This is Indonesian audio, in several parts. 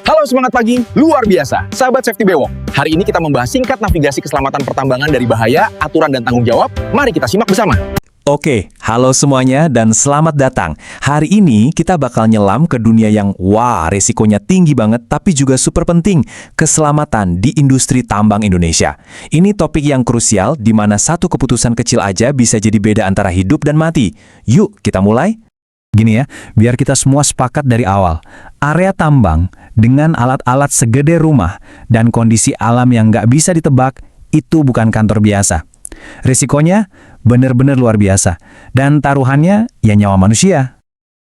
Halo semangat pagi, luar biasa. Sahabat Safety Bewok, hari ini kita membahas singkat navigasi keselamatan pertambangan dari bahaya, aturan dan tanggung jawab. Mari kita simak bersama. Oke, halo semuanya dan selamat datang. Hari ini kita bakal nyelam ke dunia yang resikonya tinggi banget tapi juga super penting, keselamatan di industri tambang Indonesia. Ini topik yang krusial di mana satu keputusan kecil aja bisa jadi beda antara hidup dan mati. Yuk, kita mulai. Gini ya, biar kita semua sepakat dari awal. Area tambang dengan alat-alat segede rumah dan kondisi alam yang nggak bisa ditebak, itu bukan kantor biasa. Risikonya benar-benar luar biasa, dan taruhannya ya nyawa manusia.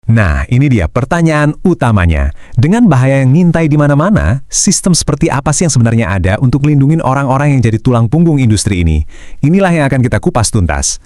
Nah, ini dia pertanyaan utamanya. Dengan bahaya yang ngintai di mana-mana, sistem seperti apa sih yang sebenarnya ada untuk melindungi orang-orang yang jadi tulang punggung industri ini? Inilah yang akan kita kupas tuntas.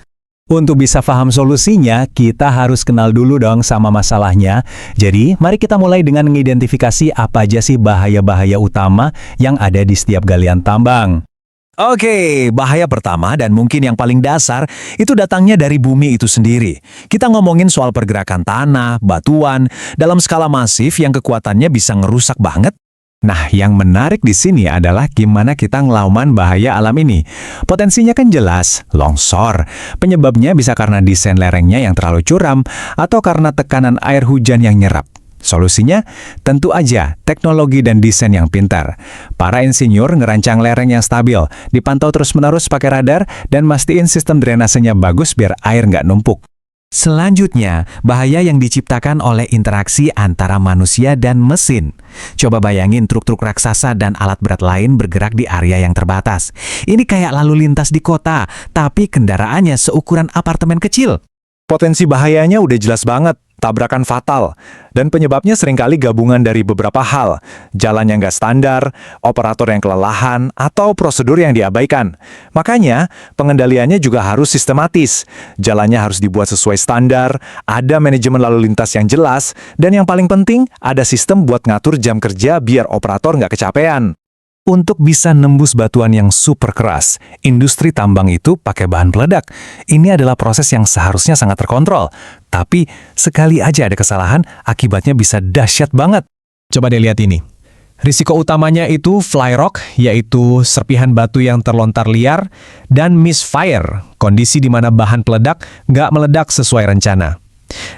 Untuk bisa paham solusinya, kita harus kenal dulu dong sama masalahnya. Jadi, mari kita mulai dengan mengidentifikasi apa aja sih bahaya-bahaya utama yang ada di setiap galian tambang. Oke, bahaya pertama dan mungkin yang paling dasar itu datangnya dari bumi itu sendiri. Kita ngomongin soal pergerakan tanah, batuan, dalam skala masif yang kekuatannya bisa ngerusak banget. Nah, yang menarik di sini adalah gimana kita ngelawan bahaya alam ini. Potensinya kan jelas, longsor. Penyebabnya bisa karena desain lerengnya yang terlalu curam atau karena tekanan air hujan yang nyerap. Solusinya, tentu aja teknologi dan desain yang pintar. Para insinyur ngerancang lereng yang stabil, dipantau terus-menerus pakai radar, dan mastiin sistem drainasenya bagus biar air nggak numpuk. Selanjutnya, bahaya yang diciptakan oleh interaksi antara manusia dan mesin. Coba bayangin truk-truk raksasa dan alat berat lain bergerak di area yang terbatas. Ini kayak lalu lintas di kota, tapi kendaraannya seukuran apartemen kecil. Potensi bahayanya udah jelas banget. Tabrakan fatal, dan penyebabnya seringkali gabungan dari beberapa hal, jalan yang nggak standar, operator yang kelelahan, atau prosedur yang diabaikan. Makanya, pengendaliannya juga harus sistematis, jalannya harus dibuat sesuai standar, ada manajemen lalu lintas yang jelas, dan yang paling penting, ada sistem buat ngatur jam kerja biar operator nggak kecapean. Untuk bisa nembus batuan yang super keras, industri tambang itu pakai bahan peledak. Ini adalah proses yang seharusnya sangat terkontrol. Tapi, sekali aja ada kesalahan, akibatnya bisa dahsyat banget. Coba deh lihat ini. Risiko utamanya itu fly rock, yaitu serpihan batu yang terlontar liar, dan misfire, kondisi di mana bahan peledak nggak meledak sesuai rencana.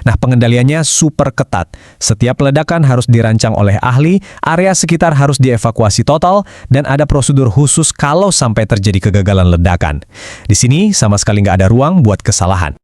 Nah, pengendaliannya super ketat. Setiap ledakan harus dirancang oleh ahli, area sekitar harus dievakuasi total, dan ada prosedur khusus kalau sampai terjadi kegagalan ledakan. Di sini sama sekali nggak ada ruang buat kesalahan.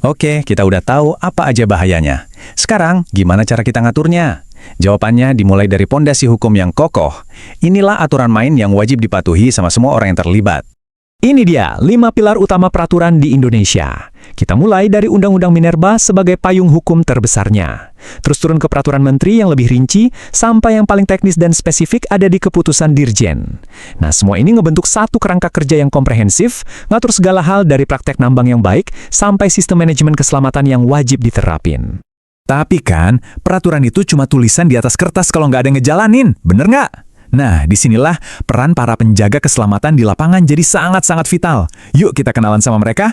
Oke, kita udah tahu apa aja bahayanya. Sekarang, gimana cara kita ngaturnya? Jawabannya dimulai dari pondasi hukum yang kokoh. Inilah aturan main yang wajib dipatuhi sama semua orang yang terlibat. Ini dia 5 pilar utama peraturan di Indonesia. Kita mulai dari Undang-Undang Minerba sebagai payung hukum terbesarnya. Terus turun ke peraturan menteri yang lebih rinci, sampai yang paling teknis dan spesifik ada di keputusan Dirjen. Nah, semua ini ngebentuk satu kerangka kerja yang komprehensif, ngatur segala hal dari praktek nambang yang baik, sampai sistem manajemen keselamatan yang wajib diterapin. Tapi kan, peraturan itu cuma tulisan di atas kertas kalau nggak ada yang ngejalanin, bener nggak? Nah, disinilah peran para penjaga keselamatan di lapangan jadi sangat-sangat vital. Yuk kita kenalan sama mereka.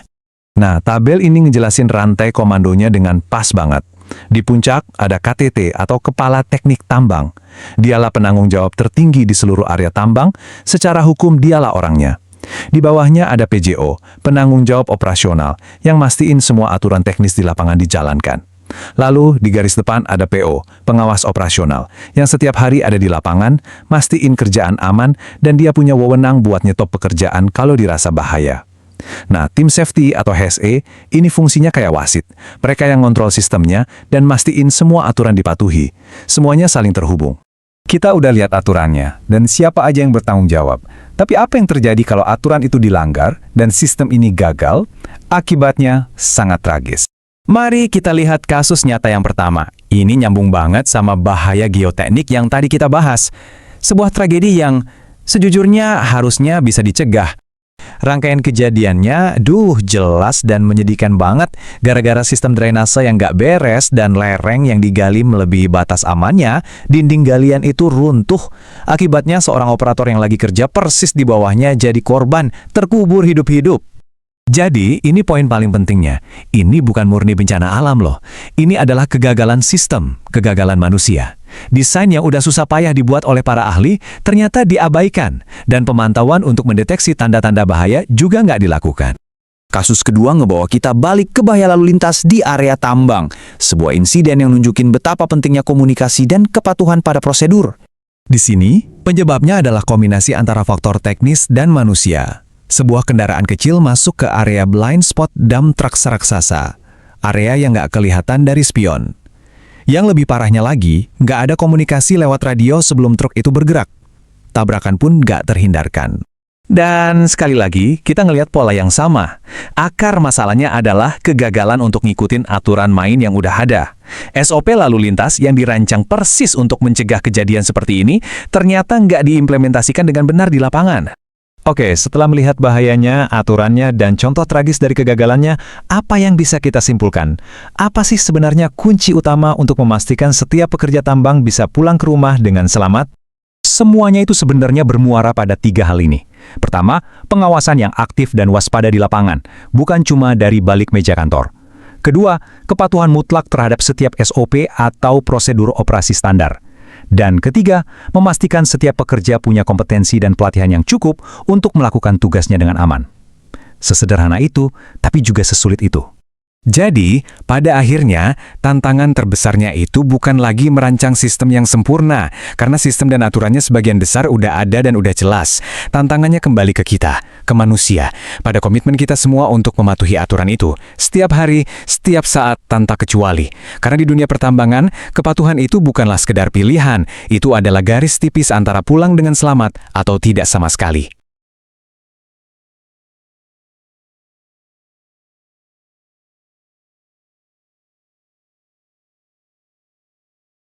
Nah, tabel ini ngejelasin rantai komandonya dengan pas banget. Di puncak ada KTT atau Kepala Teknik Tambang. Dialah penanggung jawab tertinggi di seluruh area tambang, secara hukum dialah orangnya. Di bawahnya ada PJO, penanggung jawab operasional, yang mastiin semua aturan teknis di lapangan dijalankan. Lalu di garis depan ada PO, pengawas operasional, yang setiap hari ada di lapangan, mastiin kerjaan aman, dan dia punya wewenang buat nyetop pekerjaan kalau dirasa bahaya. Nah, tim safety atau HSE, ini fungsinya kayak wasit. Mereka yang ngontrol sistemnya dan mastiin semua aturan dipatuhi. Semuanya saling terhubung. Kita udah lihat aturannya, dan siapa aja yang bertanggung jawab. Tapi apa yang terjadi kalau aturan itu dilanggar, dan sistem ini gagal? Akibatnya sangat tragis. Mari kita lihat kasus nyata yang pertama. Ini nyambung banget sama bahaya geoteknik yang tadi kita bahas. Sebuah tragedi yang sejujurnya harusnya bisa dicegah. Rangkaian kejadiannya, jelas dan menyedihkan banget gara-gara sistem drainase yang nggak beres dan lereng yang digali melebihi batas amannya, dinding galian itu runtuh. Akibatnya seorang operator yang lagi kerja persis di bawahnya jadi korban, terkubur hidup-hidup. Jadi, ini poin paling pentingnya. Ini bukan murni bencana alam loh. Ini adalah kegagalan sistem, kegagalan manusia. Desain yang udah susah payah dibuat oleh para ahli ternyata diabaikan, dan pemantauan untuk mendeteksi tanda-tanda bahaya juga nggak dilakukan. Kasus kedua ngebawa kita balik ke bahaya lalu lintas di area tambang. Sebuah insiden yang nunjukin betapa pentingnya komunikasi dan kepatuhan pada prosedur. Di sini, penyebabnya adalah kombinasi antara faktor teknis dan manusia. Sebuah kendaraan kecil masuk ke area blind spot dump truck raksasa, area yang nggak kelihatan dari spion. Yang lebih parahnya lagi, nggak ada komunikasi lewat radio sebelum truk itu bergerak. Tabrakan pun nggak terhindarkan. Dan sekali lagi, kita ngelihat pola yang sama. Akar masalahnya adalah kegagalan untuk ngikutin aturan main yang udah ada. SOP lalu lintas yang dirancang persis untuk mencegah kejadian seperti ini, ternyata nggak diimplementasikan dengan benar di lapangan. Oke, setelah melihat bahayanya, aturannya, dan contoh tragis dari kegagalannya, apa yang bisa kita simpulkan? Apa sih sebenarnya kunci utama untuk memastikan setiap pekerja tambang bisa pulang ke rumah dengan selamat? Semuanya itu sebenarnya bermuara pada 3 hal ini. Pertama, pengawasan yang aktif dan waspada di lapangan, bukan cuma dari balik meja kantor. Kedua, kepatuhan mutlak terhadap setiap SOP atau prosedur operasi standar. Dan ketiga, memastikan setiap pekerja punya kompetensi dan pelatihan yang cukup untuk melakukan tugasnya dengan aman. Sesederhana itu, tapi juga sesulit itu. Jadi, pada akhirnya, tantangan terbesarnya itu bukan lagi merancang sistem yang sempurna, karena sistem dan aturannya sebagian besar udah ada dan udah jelas. Tantangannya kembali ke kita, ke manusia, pada komitmen kita semua untuk mematuhi aturan itu, setiap hari, setiap saat, tanpa kecuali. Karena di dunia pertambangan, kepatuhan itu bukanlah sekedar pilihan, itu adalah garis tipis antara pulang dengan selamat atau tidak sama sekali.